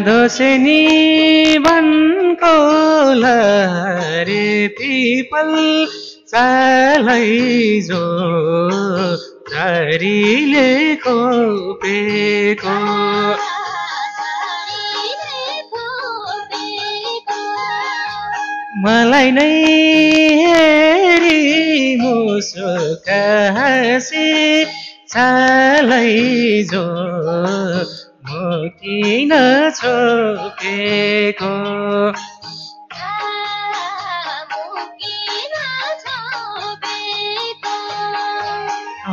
दोसेनी वनको लहरे पिपल चालैजो झरीले कोपेको मलाई नै हेरी मुसुका हाँसी चालैजो म किन छोपेको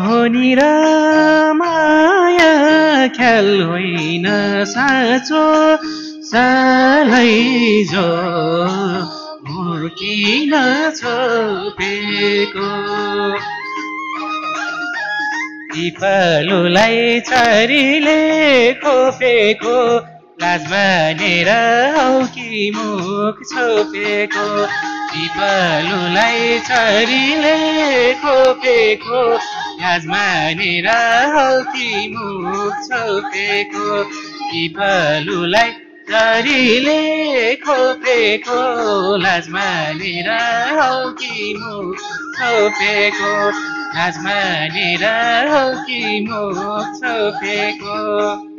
हो नि र माया ख्याल होइन साँचो चालैजो म किन छोपेको पिपलुलाई छरीले खोपेको लाज मानेर हौ कि मुख छोपेको पिपलुलाई छरीले खोपेको लाज मानेर हौ कि मुख छोपेको पिपलुलाई छरीले खोपेको लाज मानेर हौ कि मुख छोपेको लाज मानेर हौ कि मुख छोपेको